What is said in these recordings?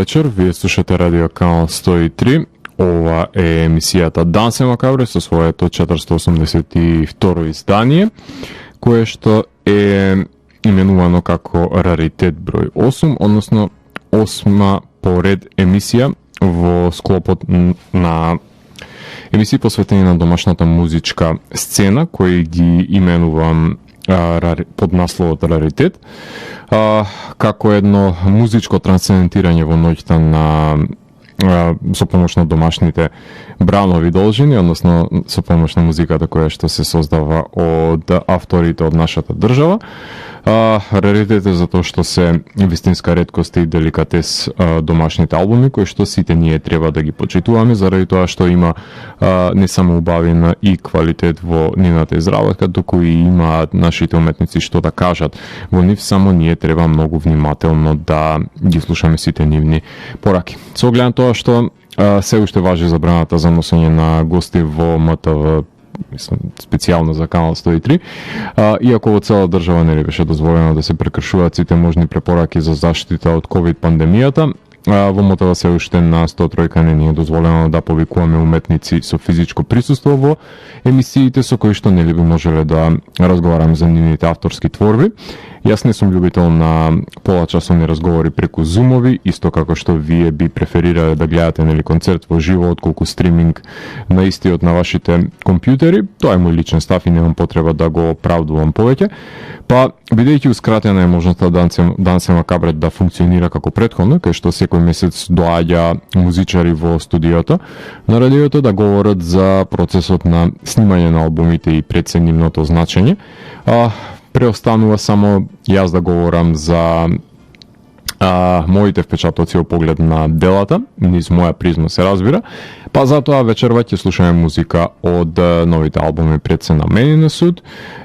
вечер, вие слушате Радио Канал 103. Ова е емисијата Дансе Макабре со своето 482 издание, кое што е именувано како раритет број 8, односно 8 по ред емисија во склопот на емисии посветени на домашната музичка сцена, кои ги именувам под насловот раритет, како едно музичко трансцендентирање во ноќта на со помош на домашните бранови должини, односно со помош на музиката која што се создава од авторите од нашата држава. Раритет е затоа што се вистинска реткост и деликатес домашните албуми, кои што сите ние треба да ги почитуваме, заради тоа што има не само убавина и квалитет во нивната изработка, туку и имаат нашите уметници што да кажат во нив, само ние треба многу внимателно да ги слушаме сите нивни пораки. Со оглед на тоа што се уште важи забраната за носење на гости во МТВ, специјално за Канал 103, иако во цела држава не беше дозволено да се прекршуваат сите можни препораки за заштита од ковид пандемијата, во МТВ се уште на 103 не ни е дозволено да повикуваме уметници со физичко присуство во емисиите со кои што нели би можеле да разговараме за нивните авторски творби. Јас не сум љубител на полачасовни разговори преку зумови, исто како што вие би преферирале да гледате нели концерт во живо отколку стриминг на истиот на вашите компјутери. Тоа е мој личен став и немам потреба да го оправдувам повеќе. Па, бидејќи ускратена е можноста Дансе Макабре да функционира како претходно, кај што секој месец доаѓа музичари во студиото на радиото да говорат за процесот на снимање на албумите и преценивното значење, преостанува само јас да говорам за моите впечатоци во поглед на делата, низ моја призма се разбира, па затоа вечерва ќе слушаме музика од новите албуми Пред се на менин суд,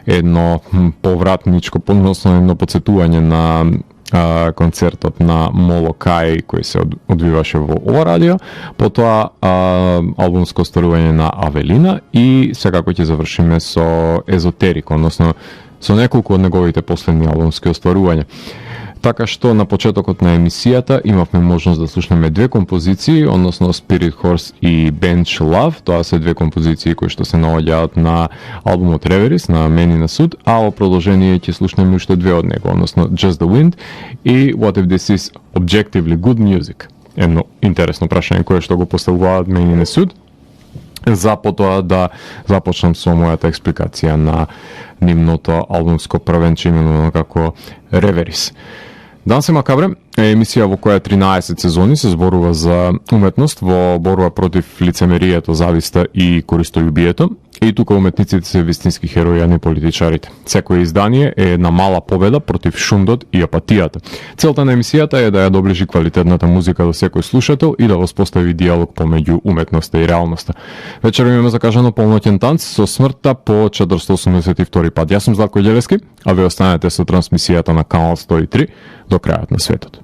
едно повратничко, односно едно подсетување на концертот на Молокај кој се одвиваше во ова радио, потоа албумско остварување на Авелина и секако ќе завршиме со Езотерик, односно со неколку од неговите последни албумски остварувања. Така што на почетокот на емисијата имавме можност да слушнеме две композиции, односно Spirit Horse и Bench Love. Тоа се две композиции кои што се наоѓаат на албумот Reveries на Мени на суд, а во продолжение ќе слушнеме уште две од него, односно Just the Wind и What if this is objectively good music. Едно интересно прашање кое што го поставуваат Мени на суд. За потоа да започнам со мојата експликација на нивното албумско првенче именувано како Reveries. Дансе Макабре е емисија во која 13 сезони се зборува за уметност во борба против лицемерието, зависта и користољубието. И тука уметниците се вистински херои, а не политичарите. Секое издание е една мала победа против шундот и апатијата. Целта на емисијата е да ја доближи квалитетната музика до секој слушател и да воспостави диалог помеѓу уметноста и реалноста. Вечер имаме закажано полноќен танц со смртта по 482 пат. Јас сум Златко Ѓелевски, а ве останете со трансмисијата на Канал 103 до крајот на светот.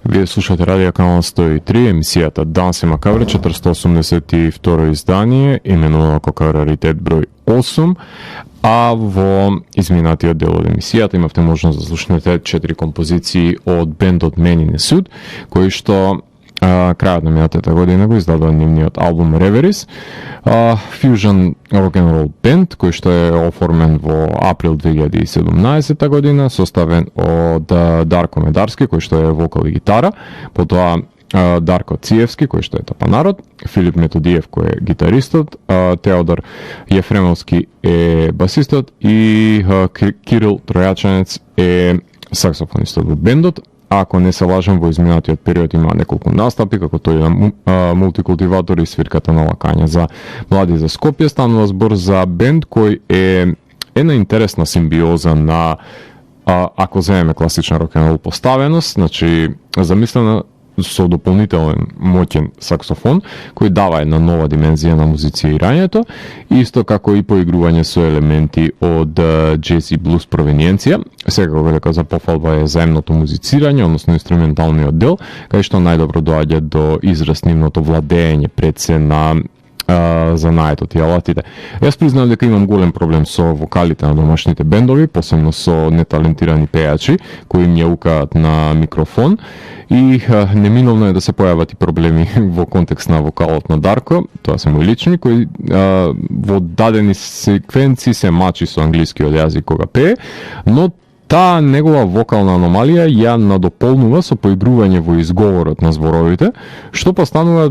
Вие слушате Радио Канал 103, емисијата Дансе Макабре, 482 издание, именувано како раритет број 8, а во изминатиот дел од емисијата имавте можност да слушнете 4 композиции од бендот Мени на суд, кои што крајот на минатата година го издадува нивниот албум Reveries, Fusion Rock'n'Roll Band, кој што е оформен во април 2017 година, составен од Дарко Медарски, кој што е вокал и гитара, потоа Дарко Циевски, кој што е тапанарот, Филип Методиев, кој е гитаристот, Теодор Јефремовски е басистот и Кирил Тројачанец е саксофонистот во бендот. Ако не се лажам, во изминатиот период има неколку настапи, како тој на мултикултиватор и свирката на лакања за млади за Скопје. Станува збор за бенд кој е една интересна симбиоза на, ако земеме класична рок-н-рол поставеност, значи замислена со дополнителен моќен саксофон, кој дава една нова димензија на музицирањето, исто како и поигрување со елементи од джез и блуз провениенција. Секако велика за пофалба е заемното музицирање, односно инструменталниот дел, кај што најдобро доаѓа до израз нивното владење пред се на занаетот и алатите. Јас признавам дека имам голем проблем со вокалите на домашните бендови, посебно со неталентирани пејачи кои мјаукаат на микрофон и неминовно е да се појават и проблеми во контекст на вокалот на Дарко, тоа се мои лични, кои во дадени секвенци се мачи со англискиот јазик кога пее, но таа негова вокална аномалија ја надополнува со поигрување во изговорот на зборовите, што постанува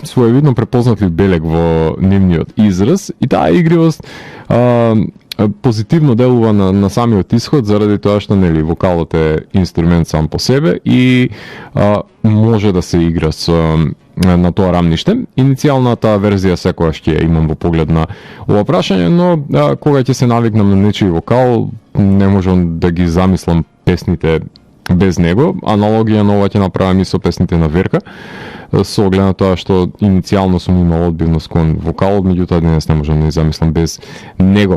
своевидно препознатлив белег во нивниот израз и таа игривост позитивно делува на самиот исход заради тоа што нели вокалот е инструмент сам по себе и може да се игра со на тоа рамниште. Иницијалната верзија секогаш ќе ја имам во поглед на ова прашање, но кога ќе се навикнам на нечиј вокал, не можам да ги замислам песните без него. Аналогија на ова ќе направам и со песните на Верка, со оглед на тоа што иницијално сум имал одбивност кон вокалот, меѓутоа денес не можам да ја замислам без него.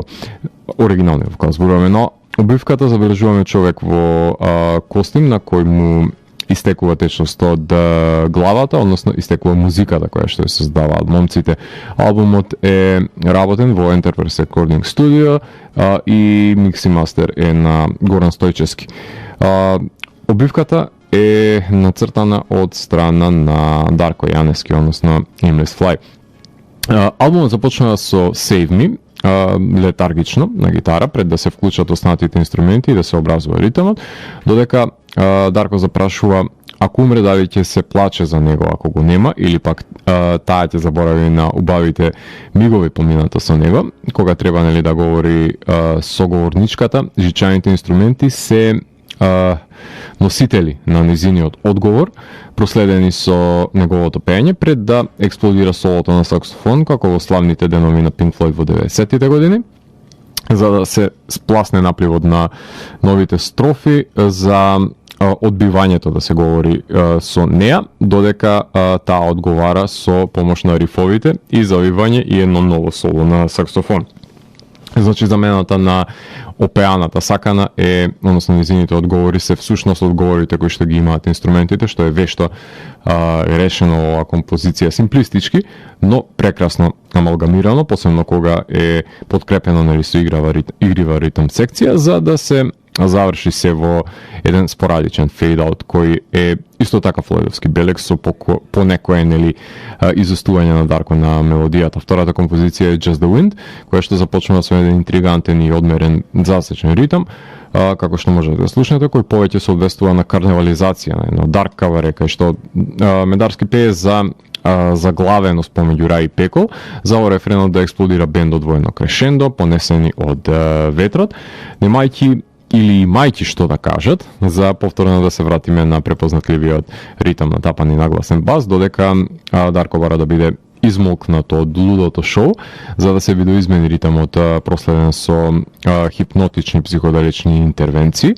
Оригиналниот вокал зборуваме, но обивката забележуваме човек во костим на кој му истекува течност од главата, односно истекува музиката која што ја создаваат момците. Албумот е работен во Enterprise Recording Studio и микс и мастер е на Горан Стојчевски. Обивката е нацртана од страна на Дарко Јаневски, односно Aimless Fly. Албумот започнува со Save Me, летаргично на гитара, пред да се вклучат останатите инструменти и да се образува ритмот, додека Дарко запрашува ако умре дали ќе се плаче за него ако го нема, или пак таа ќе заборави на убавите мигови помината со него, кога треба нели да говори соговорничката. Жичаните инструменти се носители на незиниот одговор, проследени со неговото пеење, пред да експлодира солото на саксофон, како во славните денови на Pink Floyd во 90-тите години, за да се спласне напливот на новите строфи за одбивањето да се говори со неа, додека таа одговара со помош на рифовите и завивање и едно ново соло на саксофон. Значи, замената на опеаната сакана е, односно незините одговори се всушност одговорите кои што ги имаат инструментите, што е вешто решено ова композиција, симплистички, но прекрасно амалгамирано, посебно кога е подкрепено нели со игрива ритм секција, за да се заврши се во еден спорадичен фейдаут кој е исто така флојдовски белег со по некое нели изостување на Дарко на мелодијата. Втората композиција е Just the Wind, која што започнува со еден интригантен и одмерен засечен ритм, како што можете да слушнете, кој повеќе се одвестува на карневализација, на едно дарк каваре, кај што Медарски пее за заглавеност помеѓу рај и пекол, за во рефренот да експлодира бендот во едно крешендо, понесени од ветрот, немајќи или мајки што да кажат, за повторно да се вратиме на препознатливиот ритам на тапан и нагласен бас, додека Дарко бара да биде измолкнат од лудото шоу, за да се видоизмени ритамот проследен со хипнотични психоделични интервенции,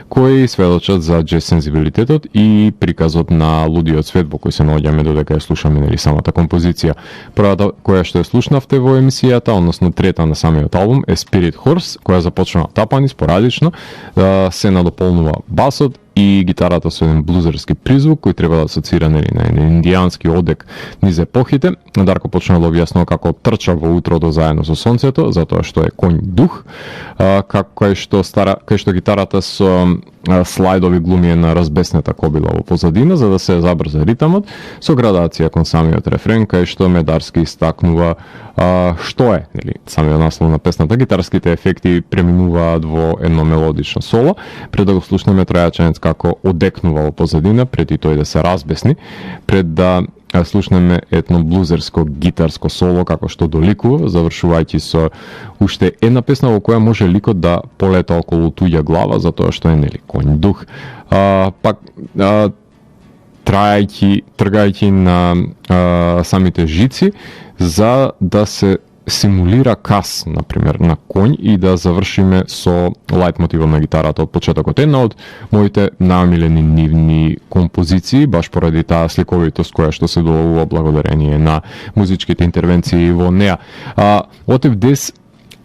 кои сведочат за джез сензибилитетот и приказот на лудиот свет во кој се наоѓаме додека ја слушаме нели самата композиција. Првата која што ја слушнавте во емисијата, односно трета на самиот албум, е Spirit Horse, која започнува тапани спорадично, се надополнува басот и гитарата со еден блузерски призвук кој треба да асоцира нели на индијански одек низ епохите. Дарко почна да објаснува како трча во утрото заедно со сонцето, затоа што е конј дух, кај што гитарата со слайдови глуми на разбеснета кобила во позадина за да се забрза ритамот, со градација кон самиот рефрен, кај што Медарски истакнува што е нели самиот наслов на песната. Гитарските ефекти преминуваат во едно мелодично соло, пред да го слушнеме тројаченец како одекнува во позадина, пред и тој да се разбесни, пред да слушнеме едно блузерско гитарско соло како што доликува, завршувајќи со уште една песна во која може ликот да полета околу туѓа глава, затоа што е нели конј дух. Тргајќи на самите жици за да се симулира кас, например, на конј и да завршиме со лајт мотивот на гитарата од почетокот. Една од моите најомилени нивни композиции, баш поради таа сликовитост која што се доловува благодарение на музичките интервенции во неа. What If This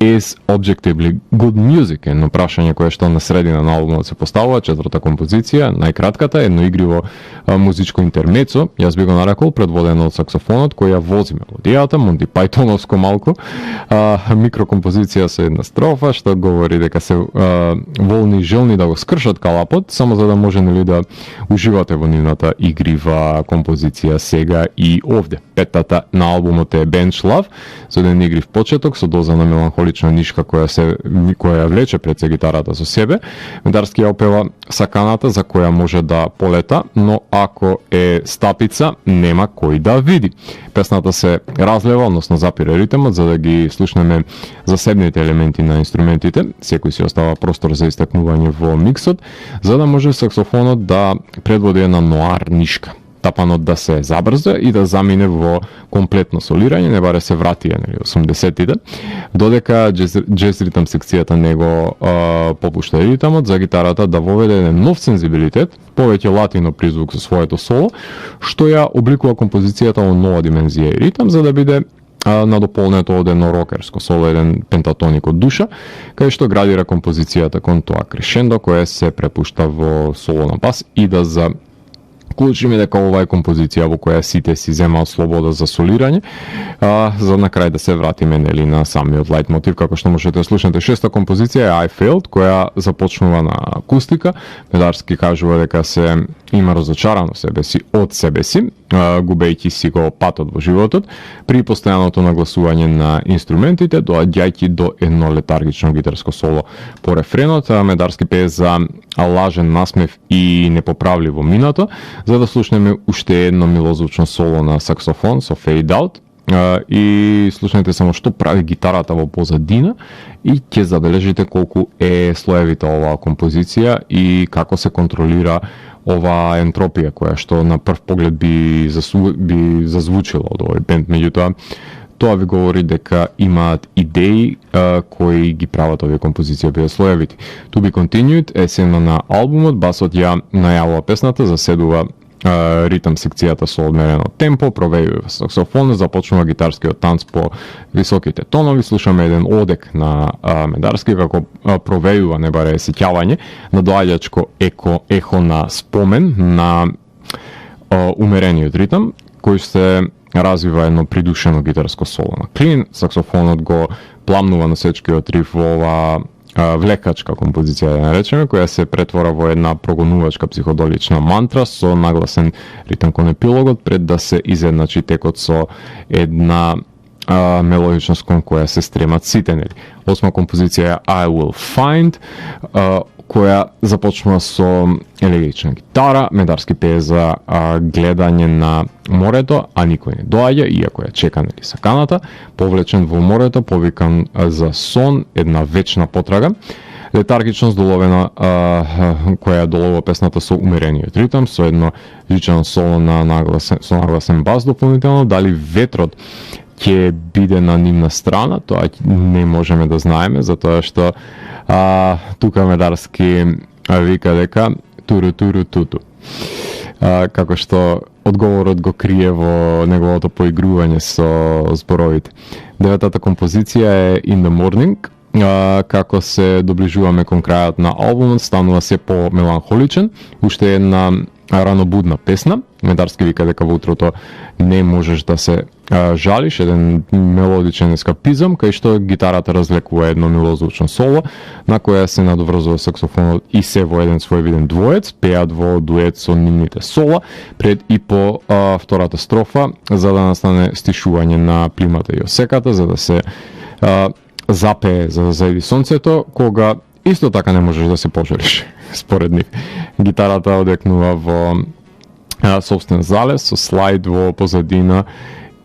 is objectively good music, едно прашање кое што на средина на албумот се поставува, четврта композиција, најкратката, едно игриво музичко интермецо, јас би го нарекол, предводено од саксофонот, кој ја вози мелодијата, Монти Пајтоновско малку, микрокомпозиција со една строфа, што говори дека се волни и желни да го скршат калапот, само за да може нели да уживате во нивната игрива композиција сега и овде. Петтата на албумот е Bench Love, со еден игрив почеток, со доза на меланхолична нишка која ја влече пред се гитарата со себе. Медарски ја опева саканата за која може да полета, но ако е стапица, нема кој да види. Песната се разлева, односно запира ритмот, за да ги слушнеме засебните елементи на инструментите. Секој си остава простор за истакнување во миксот, за да може саксофонот да предводи една ноар нишка. Тапанот да се забрза и да замине во комплетно солирање, не баре се вратија нели 80-тите, додека джез ритам секцијата него попушта ритамот за гитарата да воведе еден нов сензибилитет, повеќе латино призвук со своето соло, што ја обликува композицијата во нова димензија и ритам за да биде надополнето од едно рокерско соло, еден пентатоник од душа, кај што градира композицијата кон тоа крешендо кое се препушта во соло на бас и да за клучиме дека ова е композиција во која сите си земаат слобода за солирање, за на крај да се вратиме нели на самиот лајт мотив, како што можете да слушнете. Шеста композиција е I Failed, која започнува на акустика. Медарски кажува дека се има разочарано себе си од себе си, губејќи си го патот во животот, при постојаното нагласување на инструментите, доаѓајќи до едно летаргично гитарско соло по рефренот. Медарски пее за лажен насмев и непоправливо минато, за да слушнеме уште едно милозвучно соло на саксофон со Fade Out, и слушнете само што прави гитарата во позадина и ќе забележите колку е слоевита оваа композиција и како се контролира оваа ентропија која што на прв поглед би зазвучила од овој бенд, меѓутоа тоа ви говори дека имаат идеи кои ги прават овие композиции биде слоевити. To Be Continued е сена на албумот, басот ја најавува песната, заседува ритам секцијата со одмерено темпо, провејува саксофон, започнува гитарскиот танц по високите тонови, слушаме еден одек на Медарски како провејува, не баре сеќавање, на доаѓачко ехо на спомен на умерениот ритам, кој се развива едно придушено гитарско соло на клин, саксофонот го пламнува на сечкиот риф во ова влекачка композиција, да наречеме, која се претвора во една прогонувачка психодолична мантра со нагласен ритам кон епилогот, пред да се изедначи текот со една мелодичност кон која се стремат сите, нели. Осма композиција е I Will Find, која започнува со елегична гитара. Медарски пее за гледање на морето, а никој не доаѓа, иако ја чека нели саканата, повлечен во морето, повикан за сон, една вечна потрага. Летаргичност доловена, која долова песната со умерениот ритам, со едно жичено соло на нагласен бас дополнително. Дали ветрот ќе биде на нивна страна, тоа не можеме да знаеме, затоа што тука Медарски вика дека туру-туру-туту. Како што одговорот го крие во неговото поигрување со зборовите. Деветата композиција е In the Morning. Како се доближуваме кон крајот на албумот, станува се по-меланхоличен, уште една ранобудна песна. Медарски вика дека во утрото не можеш да се жалиш, еден мелодичен ескапизам, кај што гитарата развлекува едно милозвучно соло, на која се надоврзува саксофонот и се во еден своевиден двоец, пеат во дует со нивните сола, пред и по втората строфа, за да настане стишување на плимата и осеката, за да се запее за да зајди сонцето, кога исто така не можеш да се пожалиш, според нив. Гитарата одекнува во собствен залез, со слайд во позадина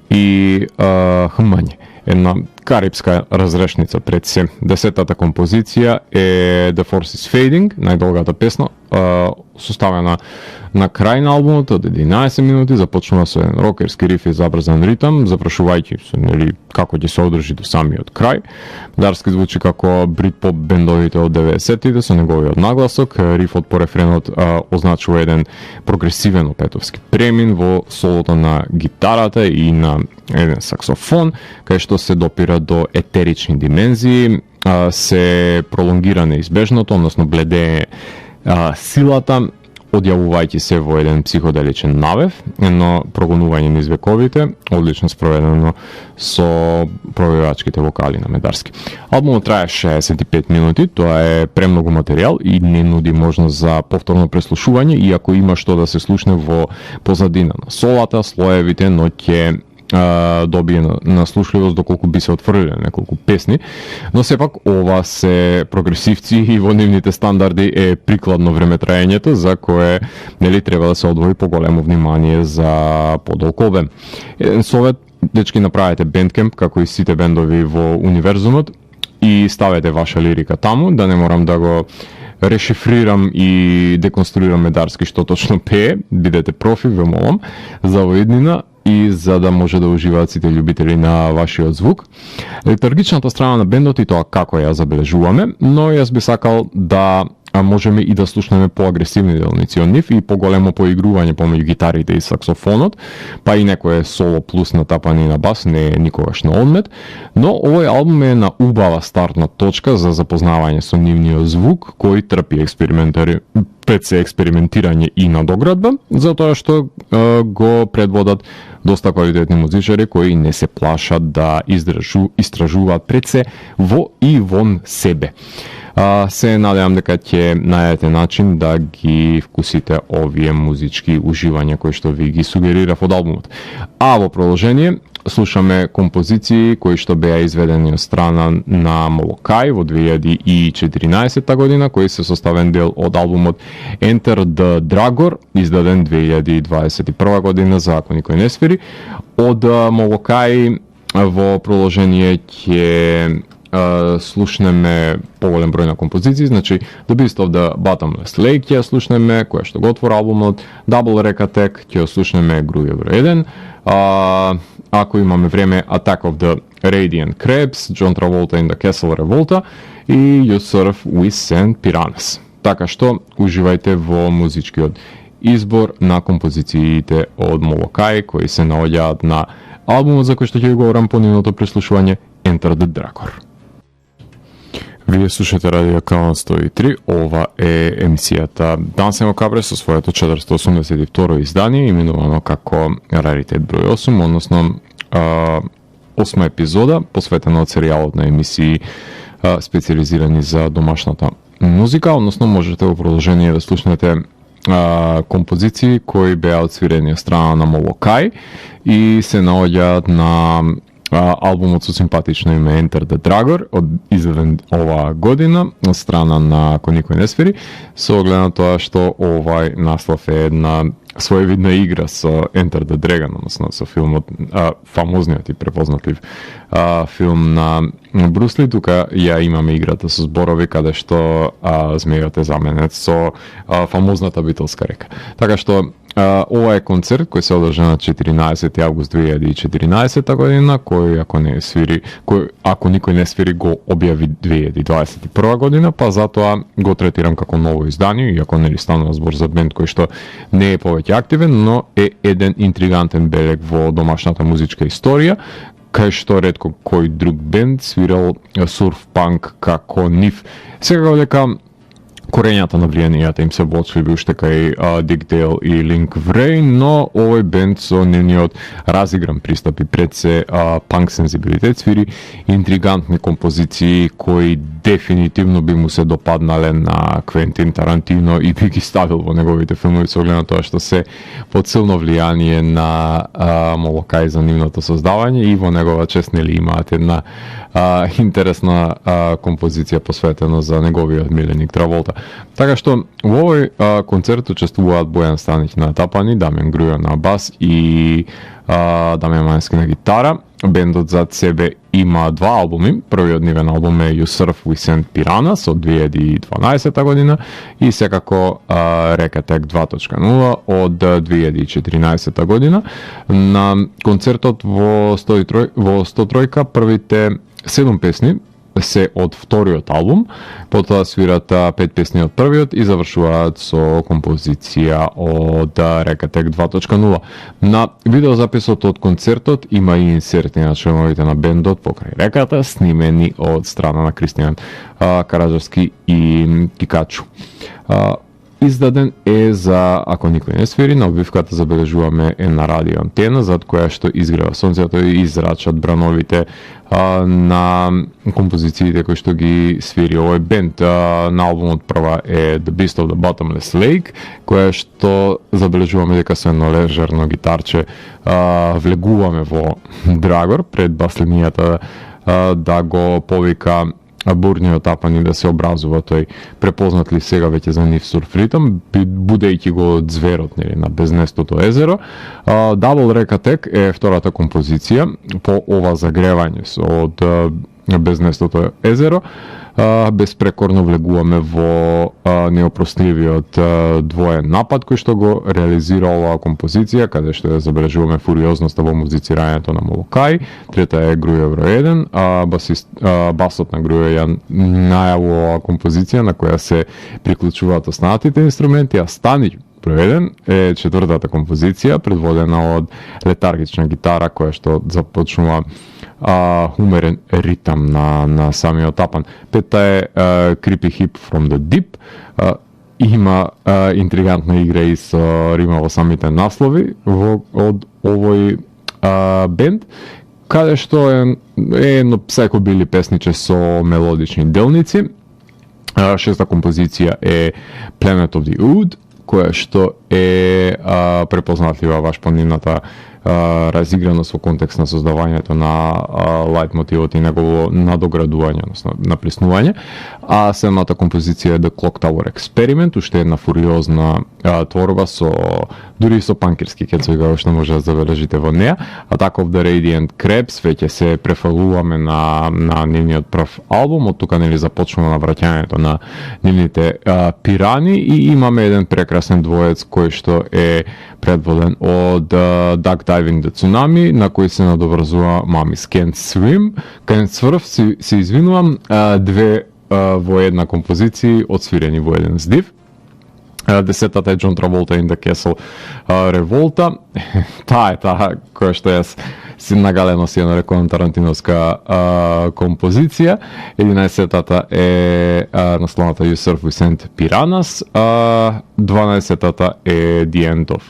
и хмање. Една карипска разрешница пред се. Десетата композиција е The Force is Fading, најдолгата песна, составена на крај на албумот од 11 минути, започнува со еден рокерски риф и забрзан ритам, запрашувајќи се нели како ќе се одржи до самиот крај. Медарски звучи како бритпоп бендовите од 90-тите со неговиот нагласок. Рифот по рефренот означува еден прогресивен опетовски премин во солото на гитарата и на еден саксофон, кај што се допира допира до етерични димензии, се пролонгира неизбежното, односно бледее силата, одјавувајќи се во еден психоделичен навев, едно прогонување низ вековите, одлично спроведено со пробивачките вокали на Медарски. Албумот трае 65 минути, тоа е премногу материјал и не нуди можност за повторно преслушување, иако има што да се слушне во позадина на солата, слоевите, но ќе добие наслушливост доколку би се отфрлиле неколку песни, но сепак ова се прогресивци и во нивните стандарди е прикладно времетраењето за кое нели треба да се одвои поголемо внимание за подолг обем. Еден совет, дечки, направете Bandcamp како и сите бендови во универзумот и ставете ваша лирика таму, да не морам да го решифрирам и деконструирам Медарски што точно пее, бидете профи, ве молам, за во иднина и за да може да уживаат сите љубители на вашиот звук. Летаргичната страна на бендот и тоа како ја забележуваме, но јас би сакал да можеме и да слушнеме поагресивни делници од нив и поголемо поигрување помеѓу гитарите и саксофонот, па и некое соло плюс натапани на бас, не е никогаш на одмет, но овој албум е на убава стартна точка за запознавање со нивниот звук, кој трпи експериментирање и надоградба, затоа што го предводат доста квалитетни музичари кои не се плашат да истражуваат пред се во и вон себе. Се надевам дека ќе најдете начин да ги вкусите овие музички уживања кои што ви ги сугерирав од албумот. А во продолжение слушаме композиции кои што беа изведени од страна на Молокај во 2014 година, кои се составен дел од албумот Enter the Dragor, издаден 2021 година за ако никој не свири. Од Молокај во продолжение ќе слушнеме поголем број на композиции, значи The Beast of the Bottomless Lake ќе слушнеме, која што го отвора албумот, Double Recatek ќе слушнеме Грује број 1, ако имаме време Attack of the Radiant Crabs, John Travolta in the Castle Revolta и You Surf with Sand Piranhas. Така што уживајте во музичкиот избор на композициите од Молокај кои се наоѓаат на албумот за кој што ќе говорам по нивното преслушување Enter the Dragor. Вие слушате Радио Каон 103, ова е емисијата Дансен во Кабре со своето 482 издание, именувано како Раритет број 8, односно 8 епизода, посветена од серијалот на емисии специализирани за домашната музика, односно можете во продолжение да слушнете композиции кои беа отсвирени од страна на Молокај и се наоѓаат на албумот со симпатично име Enter the Dragor, изведен оваа година од страна на Ако никој не свири, со оглед на тоа што овај наслов е една своевидна игра со Enter the Dragon, односно со филмот, фамозниот и препознатлив филм на Брус Ли. Тука ја имаме играта со зборови каде што змејот е заменет со фамозната битолска река. Така што ова е концерт кој се одржа на 14 август 2014 година, кој ако никој не свири го објави 2021 година, па затоа го третирам како ново издание, иако нели станува збор за бенд кој што не е повеќе активен, но е еден интригантен белег во домашната музичка историја, кај што ретко кој друг бенд свирал сурф-панк како нив. Секако дека корењата на влијанијата им се воочливи уште кај Dick Dale и Link Wray, но овој бенд со нивниот разигран пристап и пред се панк сензибилитет свири интригантни композиции кои дефинитивно би му се допаднале на Квентин Тарантино и би ги ставил во неговите филмови со оглед на тоа што се под силно влијание на Молокај за нивното создавање и во негова чест нели имаат една интересна композиција посветена за неговиот миленик Траволта. Така што во овој концерт учествуваат Бојан Станич на тапани, Дамјан Грујо на бас и Дамјан Мајнски на гитара. Бендот зад себе има два албуми. Првиот нивен албум е You Surf with Sand Piranhas од 2012 година и секако Recatek 2.0 од 2014 година. На концертот во 103 првите 7 песни се од вториот албум, потоа свират 5 песни од првиот и завршуваат со композиција од Рекатек 2.0. На видеозаписот од концертот има и инсерти на членовите на бендот покрај реката, снимени од страна на Кристијан Караджовски и Кикачу. Издаден е за, ако никој не свири, на обвивката забележуваме една радио антена, зад која што изгрева сонцето и израчат брановите на композициите кои што ги свири овој бенд. На албумот прва е The Beast of the Bottomless Lake, која што забележуваме дека со едно лежерно гитарче влегуваме во Драгор пред баслинијата да го повика бурниот апан и да се образува тој препознат ли сега веќе за нив сурф ритм, будејќи го од зверот на Безнестото езеро. Double Рекатек е втората композиција по ова загревање од Безнестото езеро. Безпрекорно влегуваме во неопростливиот двоен напад кој што го реализира оваа композиција, каде што забележуваме фуриозноста во музицирањето на Молокај. Трета е Грује број 1, басот на Грује ја најавува оваа композиција на која се приклучуваат останатите инструменти, а Стани број 1 е четвртата композиција, предводена од летаргична гитара која што започнува умерен ритам на самиот апан. Петта е Creepy Hip from the Deep. Има интригантна игра и со рима во самите наслови од овој бенд, каде што е едно псекобили песниче со мелодични делници. Шеста композиција е Planet of the Ood, која што е препознатлива баш по нивната разиграност во контекст на создавањето на лајт мотивот и негово надоградување, односно наплиснување. А седмата композиција е The Clock Tower Experiment, уште една фуриозна творба со дури со панкерски кецови како што може да забележите во неа. Attack of the Radiant Crabs, веќе се префалуваме на нивниот прв албум, од тука нели започнува навраќањето на нивните пирани и имаме еден прекрасен двоец кој што е предводен од Duck Diving the Tsunami, на кој се надоврзува Mummies Can't Swim. Can't Surf, се извинувам, две во една композиција одсвирени во еден здив. Десетата е John Travolta in the Castle Revolta. Таа е која што јас си нагалено си ја нарекувам тарантиновска композиција. 11-тата е насловната You Surf We Send Piranhas. 12-тата е The End of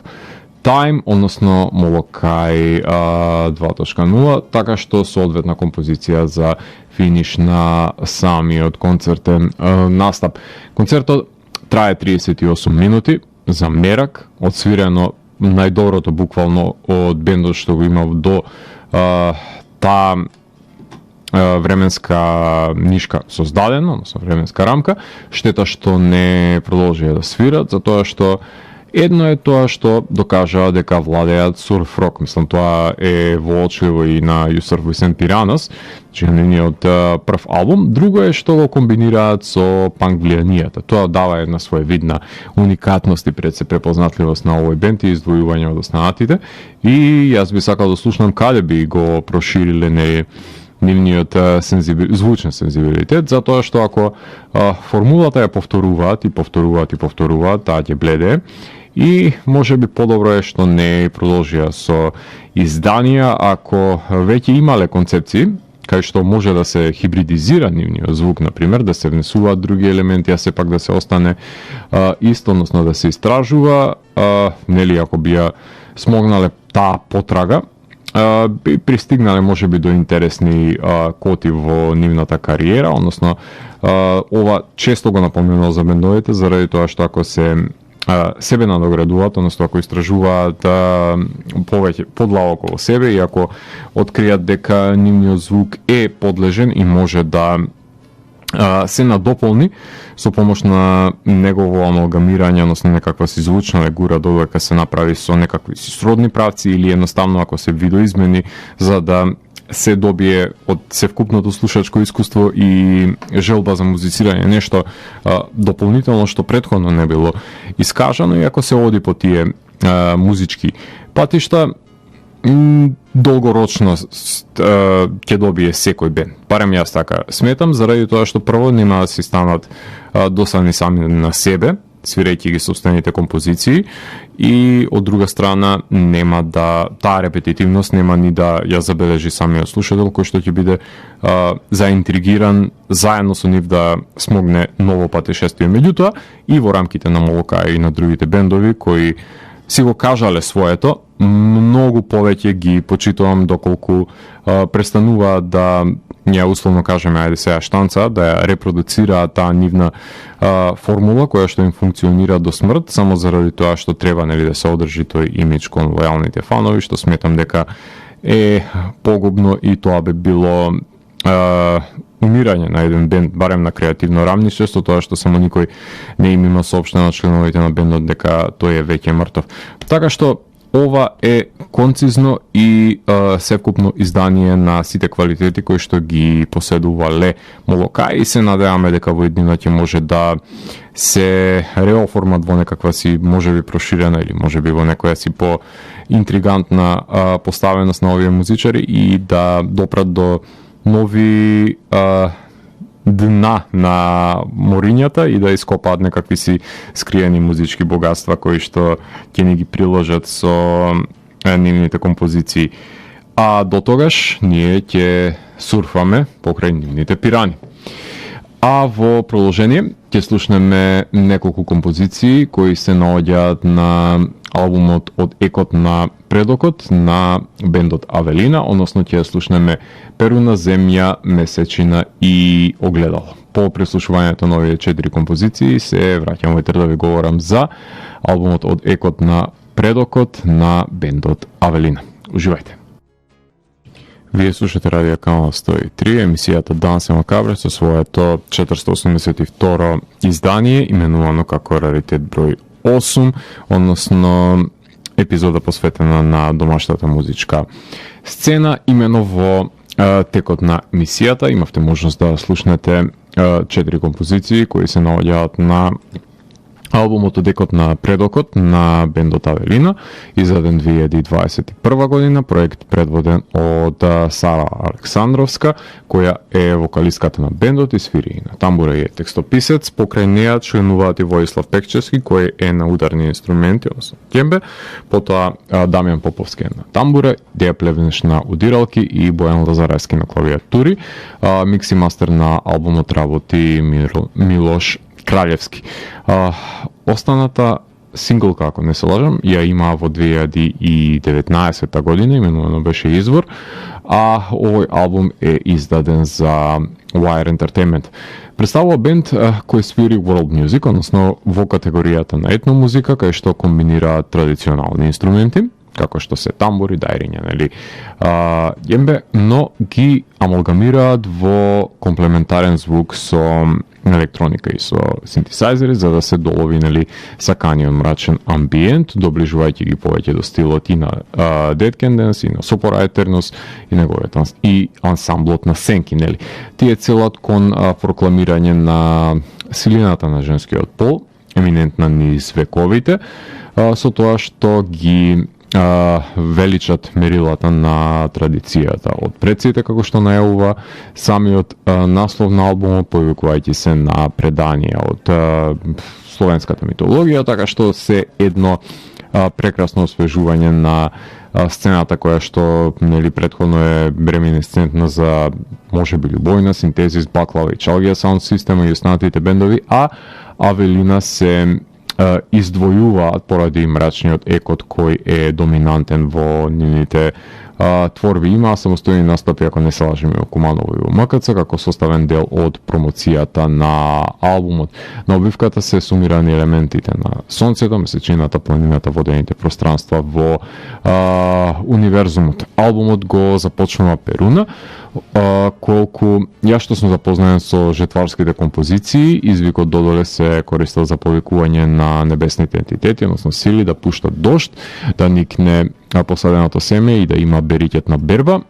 Time, односно Молокај 2.0, така што соодветна композиција за финиш на самиот концертен настап. Концертот трае 38 минути, за мерак, одсвирено најдоброто буквално од бендот што го има до таа временска нишка создадена, односно временска рамка. Штета што не продолжија да свират, затоа што едно е тоа што докажаа дека владеат сурф рок, мислам тоа е воочливо и на You Surf We Send Piranhas, че нивниот прв албум. Друго е што го комбинираат со панк влијанијата. Тоа дава една своевидна уникатност и пред се препознатливост на овој бенд и издвојување од останатите. И јас би сакал да слушнам каде би го прошириле нивниот звучен сензибилитет, затоа што ако формулата ја повторуваат, таа ќе бледе. И може би подобро е што не продолжија со изданија, ако веќе имале концепции, кај што може да се хибридизира нивниот звук, например, да се внесуваат други елементи, а сепак да се остане исто, односно да се истражува, нели ако би ја смогнале таа потрага, би пристигнале можеби до интересни коти во нивната кариера, односно ова често го напоменувам за бендовите, заради тоа што ако се себе надоградуваат, односно ако истражуваат повеќе подлабоко во себе и ако откријат дека нивниот звук е подлежен и може да се надополни со помош на негово амалгамирање, односно некаква си звучна легура додека се направи со некакви си сродни правци или едноставно ако се видоизмени за да се добие од севкупното слушачко искуство и желба за музицирање нешто дополнително што претходно не било искажано, и ако се оди по тие музички патишта, долгорочно ќе добие секој бенд. Барем јас така сметам, заради тоа што прво нема да се станат досадни сами на себе, свирејќи ги собствените композиции, и од друга страна нема да таа репетитивност нема ни да ја забележи самиот слушател, кој што ќе биде заинтригиран заедно со нив да смогне ново патешествие. Меѓутоа и во рамките на Молокај и на другите бендови кои си го кажале своето, многу повеќе ги почитувам доколку престануваат да ја условно кажеме, ајде сега штанца, да ја репродуцираат таа нивна формула која што им функционира до смрт, само заради тоа што треба нели да се одржи тој имидж кон лојалните фанови, што сметам дека е погубно и тоа би било умирање на еден бенд, барем на креативно рамниште, со тоа што само никој не им има соопштено членовите на бендот дека тој е веќе мртов. Така што ова е концизно и севкупно издание на сите квалитети кои што ги поседувале Молокај и се надеваме дека во иднина ќе може да се реоформат во некаква си можеби проширена или можеби во некоја си по интригантна поставеност на овие музичари и да допрат до нови дна на морињата и да ископаат некакви си скриени музички богатства кои што ќе ни ги приложат со нивните композиции. А до тогаш ние ќе сурфаме покрај нивните пирани. А во продолжение ќе слушнеме неколку композиции кои се наоѓаат на албумот од екот на предокот на бендот Авелина, односно ќе слушнеме Перуна, Земја, Месечина и Огледало. По преслушувањето на овие 4 композиции се враќам во да ви говорам за албумот од екот на предокот на бендот Авелина. Уживајте! Вие слушате Радио Канал 103, емисијата Дансе Макабре со своето 482 издание, именувано како Раритет број 8, односно епизода посветена на домашната музичка сцена. Имено во текот на мисијата имавте можност да слушнете 4 композиции кои се наоѓаат на албумот од екот на предокот на бендот Авелина, издаден 2021 година, проект предводен од Сара Александровска, која е вокалистката на бендот и свири на тамбура и е текстописец. Покрај неа членуваат и Воислав Пекчевски, кој е на ударни инструменти, односно кембе, потоа Дамјан Поповски на тамбура, Деја Плевнеш на удиралки и Бојан Лазарески на клавиатури. Микс и мастер на албумот работи Милош Краљевски. Останата синглка, ако не се лажам, ја има во 2019 година, именувано беше Извор, а овој албум е издаден за Wire Entertainment. Представува бенд кој свири world music, односно во категоријата на етно музика, кај што комбинира традиционални инструменти, како што се тамбури, дајриња, нели, јембе, но ги амалгамираат во комплементарен звук со електроника и со синтесайзери, за да се долови, нели, саканиот мрачен амбиент, доближувајќи ги повеќе до стилот и на Dead Can Dance, и на Sopor Aeternus, и неговиот и ансамблот на Сенки, нели. Тие целат кон прокламирање на силината на женскиот пол, еминентна низ вековите, со тоа што ги величат мерилата на традицијата од предците, како што најавува самиот наслов на албумот, повикувајќи се на преданија од словенската митологија, така што се едно прекрасно освежување на сцената која што, нели, претходно е реминисцентна за можеби Љубовина, Синтезис, Баклава и Чалгија Саунд Систем и останатите бендови, а Авелина се издвојуваат поради мрачниот екот кој е доминантен во нивните творби. Има самостојни настапи, ако не се лажеме, во Куманово и во МКЦ, како составен дел од промоцијата на албумот. На обивката се сумирани елементите на сонцето, месечината, планината, водените пространства во универзумот. Албумот го започнува Перуна, колку ја што сум запознаен со жетварските композиции, извикот Додоле се користел за повикување на небесните ентитети, односно сили да пуштат дожд, да никне посаденото семе и да има бериќет на берба.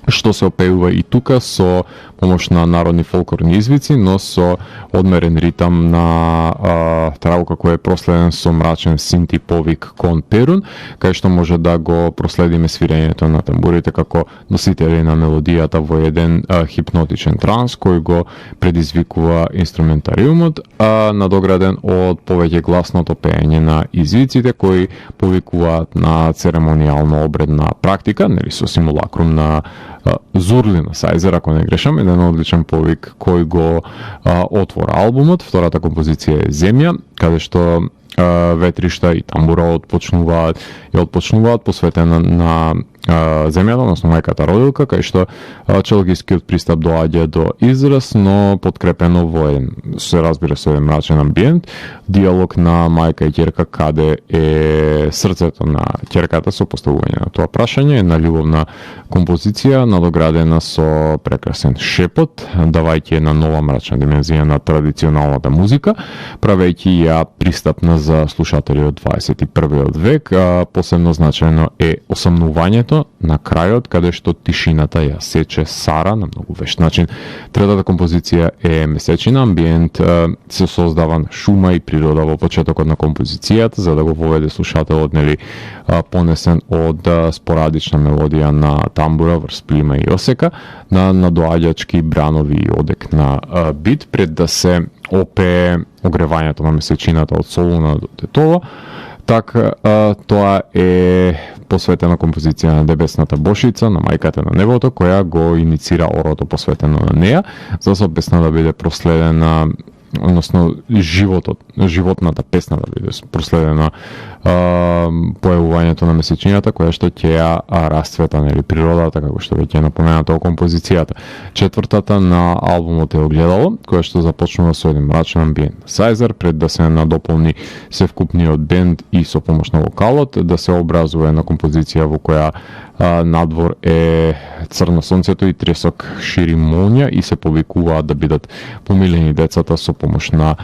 што се опеува и тука со помош на народни фолклорни извици, но со одмерен ритам на траука кој е проследен со мрачен синти повик кон перун, кај што може да го проследиме свирењето на тамбурите како носители на мелодијата во еден хипнотичен транс кој го предизвикува инструментариумот, надограден од повеќе гласното пеење на извиците кои повикуваат на церемонијално обредна практика, нели со симулакрум на Зурлина Сајзер, ако не грешам, еден одличен повик кој го отвора албумот. Втората композиција е Земја, каде што ветришта и тамбура отпочнуваат посветена на земјата, односно мајката родилка, кај што челгискиот пристап доаѓа до израз, но подкрепено во еден, се разбира со еден мрачен амбиент, диалог на мајка и ќерка каде е срцето на ќерката со поставување на тоа прашање, една љубовна композиција надоградена со прекрасен шепот, давајќи една нова мрачна димензија на традиционалната музика, правејќи ја пристапна за слушатели од 21. век. Посебно значајно е осамнувањето на крајот, каде што тишината ја сече Сара на многу вешт начин. Третата композиција е Месечина, амбиент се создава на шума и природа во почетокот на композицијата, за да го воведе слушателот, нели, понесен од спорадична мелодија на тамбура врз плима и осека, на надоаѓачки бранови и одек на бит, пред да се опее огревањето на месечината од Солуна до Тетово. Така, тоа е посветена композиција на Дебесната Бошица, на мајката на небото, која го иницира орото посветено на неја, за да се песна да биде проследена, односно животната песна да биде проследена појавувањето на месечината, која што ќе ја расцвета, нели, природата, како што веќе е напоменато во композицијата. Четвртата на албумот е Огледало, која што започнува со еден мрачен амбиент на Сајзер, пред да се надополни севкупниот бенд и со помош на вокалот, да се образува една композиција во која надвор е црно сонцето и тресок шири молња и се повикуваат да бидат помилени децата со помош на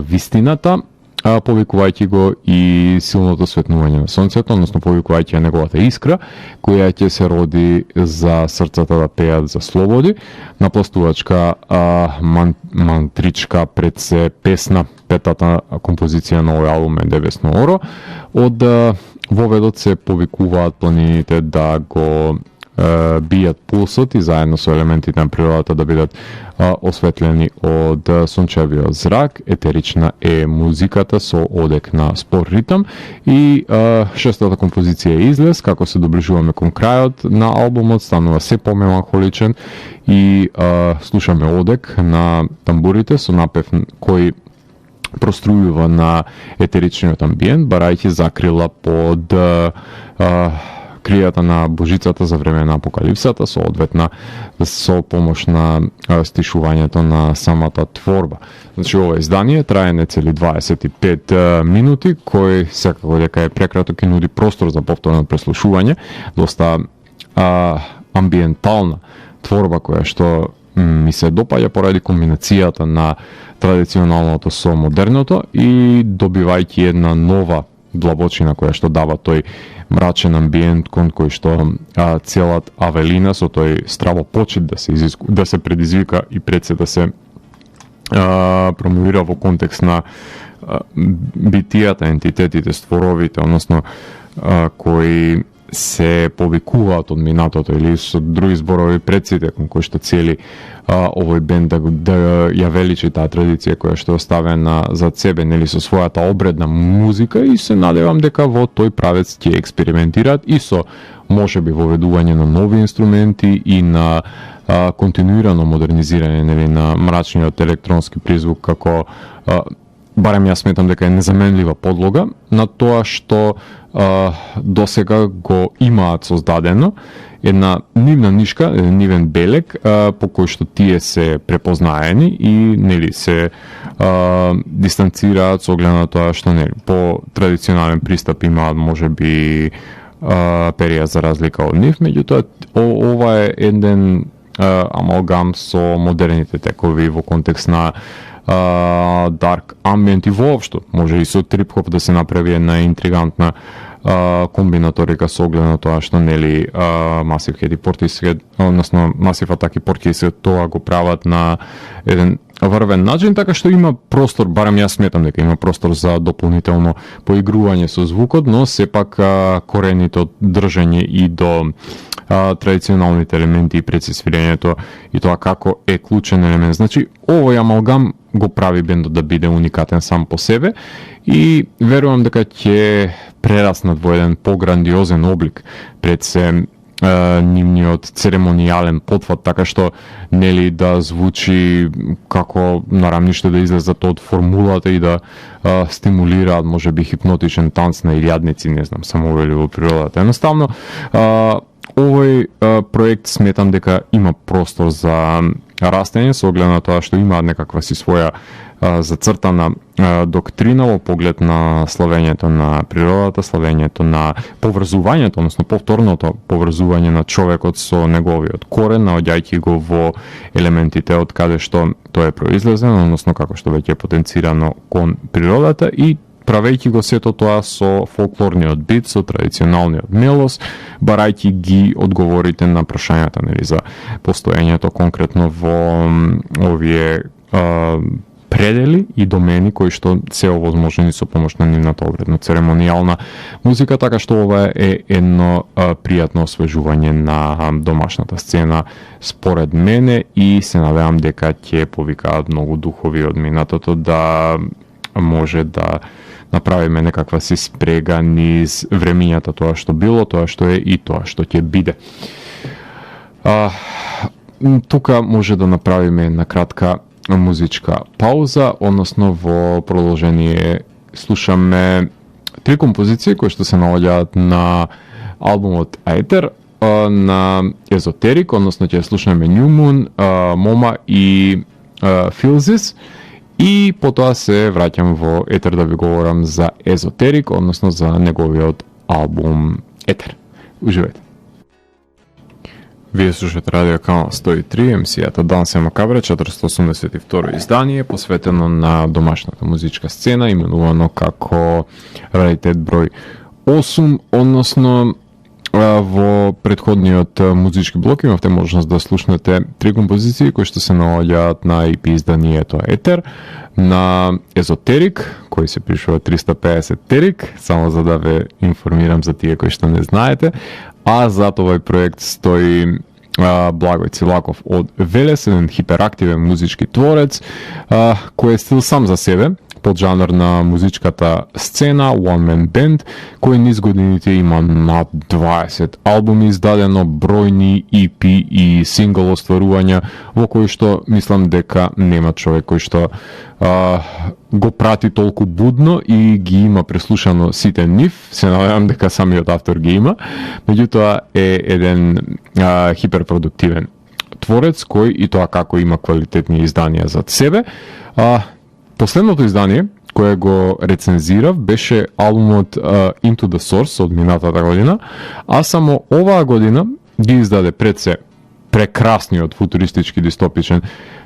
вистината, повикувајќи го и силното светнување на сонцето, односно повикувајќи неговата искра, која ќе се роди за срцата да пеат за слободи. Напластувачка мантричка пред се песна, петата композиција на овој албум е Дебесно оро. Од воведот се повикуваат планините да го бијат пулсот и заедно со елементите на природата да бидат осветлени од сончевиот зрак. Етерична е музиката со одек на спор ритам и шестата композиција е Излез. Како се доближуваме кон крајот на албумот, станува се помеланхоличен и слушаме одек на тамбурите со напев кој прострујува на етеричниот амбиент, барајќи закрила под кријата на Божицата за време на апокалипсата, со помош на стишувањето на самата творба. Значи, ова издание трае нецели 25 минути, кој секако дека е прекраток и нуди простор за повторно преслушување, доста амбиентална творба која што ми се допаѓа поради комбинацијата на традиционалното со модерното и добивајќи една нова длабочина која што дава тој мрачен амбиент кон кој што целат Авелина со тој стравопочет да се предизвика и пред се да се промовира во контекст на битијата, ентитетите, створовите, односно кои се повикуваат од минатото или со други зборови предците кон кои што цели овој бенд да ја величи таа традиција која што е оставена зад себе, нели, со својата обредна музика, и се надевам дека во тој правец ќе експериментираат и со можеби воведување на нови инструменти и на континуирано модернизирање, нели, на мрачниот електронски призвук, како барем јас сметам дека е незаменлива подлога на тоа што досега го имаат создадено, една нивна нишка, еден нивен белег по кој што тие се препознаени и, нели, се дистанцираат со оглед на тоа што, нели, по традиционален пристап имаат можеби перија за разлика од нив, меѓутоа ова е еден амалгам со модерните текови во контекст на дарк амбиент и воопшто може и со трип-хоп да се направи една интригантна комбинаторика со оглед на тоа што нели Massive Head и Portishead, односно Massive Attack и Portishead тоа го прават на еден врвен начин, така што има простор, барем јас сметам дека има простор за дополнително поигрување со звукот, но сепак корените од држање и до традиционалните елементи и прецесвирењето и тоа како е клучен елемент. Значи, овој амалгам го прави бендот да биде уникатен сам по себе и верувам дека ќе прераснат во еден пограндиозен облик пред се нивниот церемонијален потфат, така што нели да звучи како нарамниште да излезат од формулата и да стимулираат можеби хипнотичен танц на илјадници, не знам, самовели во природата. Едноставно, овој проект сметам дека има простор за растење со оглед на тоа што има некаква си своја зацртана доктрина во поглед на славењето на природата, славењето на поврзувањето, односно повторното поврзување на човекот со неговиот корен, наоѓајќи го во елементите од каде што тоа е произлезено, односно како што веќе е потенцирано кон природата и правејќи го сето тоа со фолклорниот бит, со традиционалниот мелос, барајќи ги одговорите на прашањата нели за постоењето конкретно во овие предели и домени кои што се овозможени со помош на нивната обредно церемонијална музика, така што ова е едно пријатно освежување на домашната сцена според мене и се надевам дека ќе повикаат многу духови од минатото да може да направиме некаква си спрега низ времињата, тоа што било, тоа што е и тоа што ќе биде. Тука може да направиме една кратка музичка пауза, односно во продолжение слушаме три композиции кои што се наоѓаат на албумот Aether на Esoteric, односно ќе слушаме New Moon, Moma и Philsis. И потоа се враќам во Етер да ви говорам за Esoteric, односно за неговиот албум Етер. Уживајте. Вие слушате Радио Канал 103, емисијата Дансе Макабре, 482 издание, посветено на домашната музичка сцена, именувано како Раритет број 8, односно во претходниот музички блок имавте можност да слушнете три композиции кои што се наоѓаат на EP изданието Етер, на Esoteric, кој се пишува 350 Терик, само за да ве информирам за тие кои што не знаете, а зад овој проект стои Благој Цилаков од Велес, еден хиперактивен музички творец, кој е стил сам за себе, поджанр на музичката сцена, one man band, кој низ годините има над 20 албуми издадено, бројни EP и сингл остварувања, во кои што мислам дека нема човек кој што го прати толку будно и ги има преслушано сите нив, се надевам дека самиот автор ги има, меѓутоа е еден хиперпродуктивен творец кој и тоа како има квалитетни изданија зад себе. Последното издание кое го рецензирав беше албумот Into the Source од минатата година, а само оваа година ги издаде пред се прекрасниот футуристички дистопичен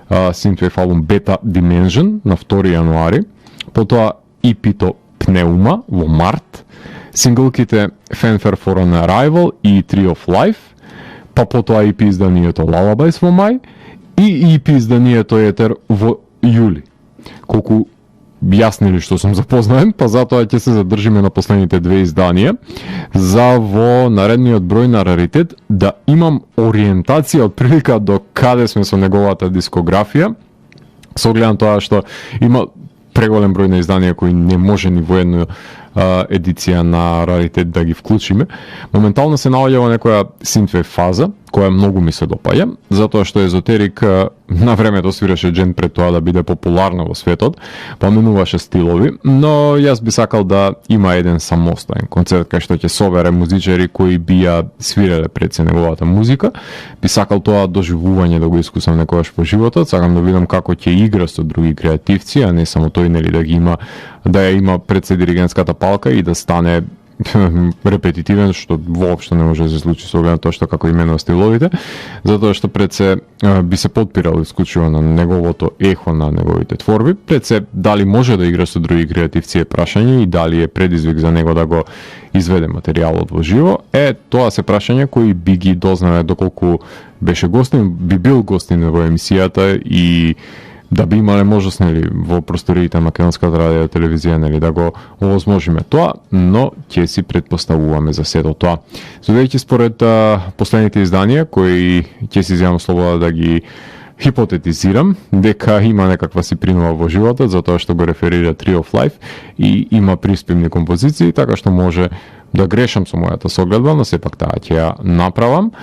synthwave албум Beta Dimension на 2 јануари, потоа EP-то Pneuma во март, синглките Fanfare for an Arrival и Tree of Life, па потоа EP изданието Lullabies во мај и EP изданието Етер во јули. Колку јасни ли што сум запознаен, па затоа ќе се задржиме на последните две изданија, за во наредниот број на Раритет да имам ориентација од прилика до каде сме со неговата дискографија, со оглед на тоа што има преголем број на изданија кои не може ни во една едиција на Раритет да ги вклучиме. Моментално се наоѓа во некоја synthwave фаза, која многу ми се допаѓа, затоа што Esoteric на времето свираше джен пред тоа да биде популарна во светот, поменуваше стилови, но јас би сакал да има еден самостоен концерт кај што ќе собере музичари кои бија свиреле пред се неговата музика. Би сакал тоа доживување да го искусам некогаш по животот, сакам да видам како ќе игра со други креативци, а не само тој нели да ги има, да ја има пред се диригентската палка и да стане репетитивен, што воопшто не може да се случи со оглед на тоа што како именува стиловите, затоа што пред се би се подпирал исклучиво на неговото ехо на неговите творби, пред се дали може да игра со други креативци е прашање и дали е предизвик за него да го изведе материјалот во живо, тоа се прашања кои би ги дознале доколку беше гостин, би бил гостин во емисијата и да би имале можност, нели, во просториите на Македонската радио телевизија, нели, да го овозможиме тоа, но ќе си предпоставуваме за сето тоа. Судејќи според последните изданија, кои ќе си земам слобода да ги хипотетизирам, дека има некаква си принува во животот, затоа што го реферира Tree of Life и има приспевни композиции, така што може да грешам со мојата согледба, но сепак таа ќе ја направам.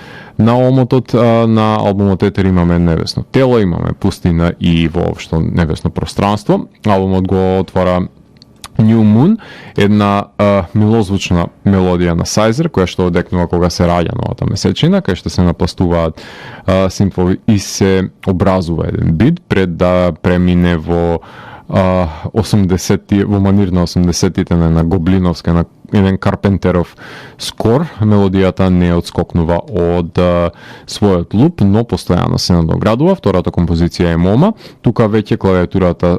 На омотот на албумот Етер имаме Невесно тело, имаме Пустина и воопшто Невесно пространство. Албумот го отвара New Moon, една милозвучна мелодија на Сайзер, која што одекнува кога се раѓа новата месечина, кај што се напластуваат симфови и се образува еден бит пред да премине во 80-ти, во манир на 80-тите на Гоблиновска, на еден Карпентеров скор. Мелодијата не отскокнува од својот луп, но постојано се надоградува. Втората композиција е Мома. Тука веќе клавиатурата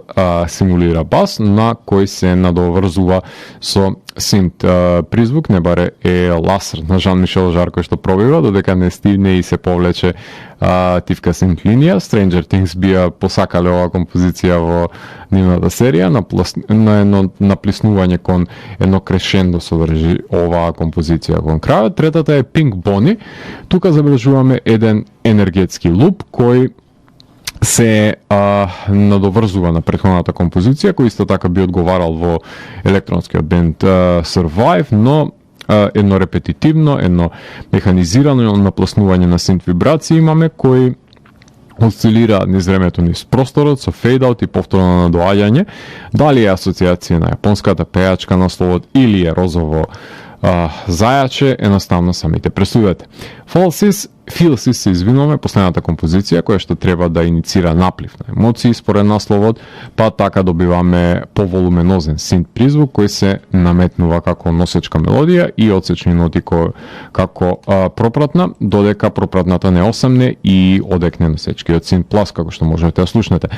симулира бас, на кој се надоврзува со синт призвук, не баре е ласер на Жан-Мишел Жар кој што пробива, додека не стигне и се повлече тивка синт линија. Stranger Things би посакале оваа композиција во нивната серија, на едно наплиснување кон едно крешендо содржи оваа композиција кон крајот. Третата е Pink Bonnie. Тука забележуваме еден енергетски луп кој се надоврзува на претходната композиција, кој исто така би одговарал во електронскиот бенд Survive, но едно репетитивно, едно механизирано напласнување на синт вибрации имаме, кој осцилира низ времето, низ просторот, со фейдаут и повторно надоаѓање. Дали е асоциација на јапонската пејачка насловот или е розово зајаче, едноставно самите пресудете. Филсис се извинуваме, последната композиција која што треба да иницира наплив на емоции според насловот, па така добиваме поволуменозен синт призвук кој се наметнува како носечка мелодија и одсечни ноти како пропратна, додека пропратната не осамне и одекне носечкиот синт плас, како што можете да слушнете.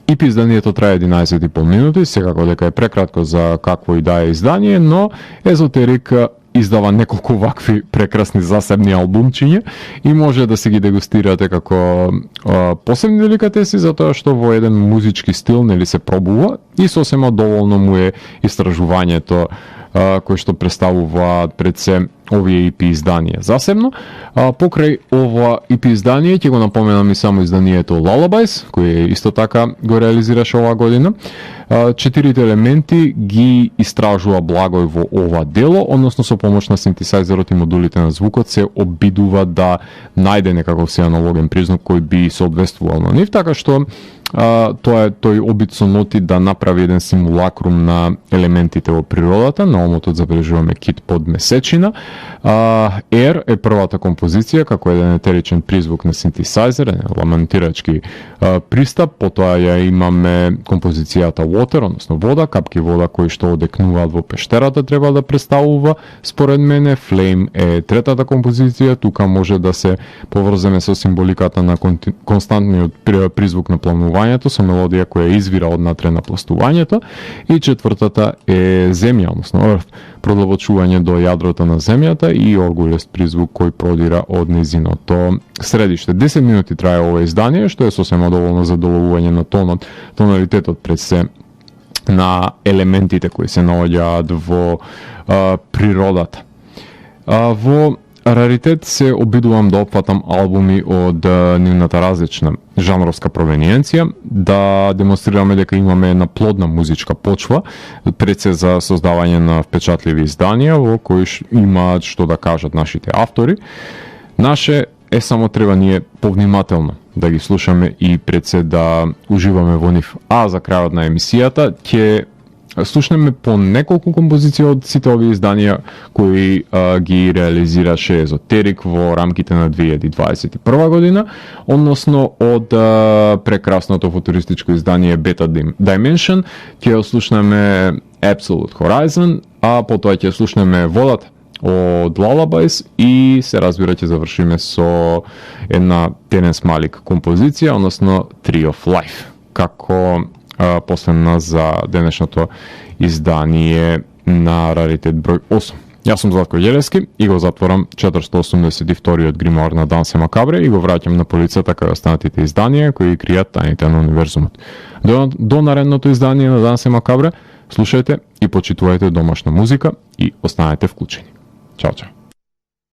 EP изданието трае 11,5 минути, секако дека е прекратко за какво и да е издание, но Езотерик издава неколку вакви прекрасни засебни албумчиња и може да се ги дегустирате како посебни деликатеси, затоа што во еден музички стил нели се пробува и сосема доволно му е истражувањето кој што представува пред се овие EP изданија засебно. Покрај ова EP издание ќе го напоменам и само изданието Lullabies, кој исто така го реализираше оваа година. Четирите елементи ги истражува Благој во ова дело, односно со помош на синтесајзерот и модулите на звукот се обидува да најде некаков си аналоген признак кој би се одвествувал на нив, така што тоа е тој обид со ноти да направи еден симулакрум на елементите во природата. На омотот забележуваме кит под месечина. Air е првата композиција како еден етеричен призвук на синтесајзер, ламентирачки пристап, потоа ја имаме композицијата Water, односно вода, капки вода кои што одекнуваат во пештерата треба да представува според мене. Flame е третата композиција, тука може да се поврземе со символиката на константниот призвук на планувањето со мелодија која извира однатре на пластувањето, и четвртата е Земја, односно Earth, продлабочување до јадрото на земјата и оргулест призвук кој продира од незиното средиште. 10 минути трае ова издание, што е сосема доволно за доловување на тоналитетот пред се на елементите кои се наоѓаат во природата. Во раритет се обидувам да опфатам албуми од нивната различна жанровска провениенција, да демонстрираме дека имаме една плодна музичка почва пред се за создавање на впечатливи изданија во кои имаат што да кажат нашите автори. Наше е само треба ние повнимателно да ги слушаме и пред се да уживаме во нив. А за крајот на емисијата ќе слушнеме по неколку композиции од сите овие изданија кои ги реализираше Езотерик во рамките на 2021 година, односно од прекрасното футуристичко издание Beta Dimension, ќе слушнеме Absolute Horizon, а потоа ќе слушнеме Водата од Lullabies и се разбира ќе завршиме со една Теренс Малик композиција, односно Tree of Life, како последна за денешното издание на Раритет број 8. Јас сум Златко Ѓелевски и го затворам 482-иот гримуар на Дансе Макабре и го враќам на полицата кај останатите изданија кои кријат тајните на универзумот. До наредното издание на Дансе Макабре, слушајте и почитувајте домашна музика и останете вклучени. Чао, чао.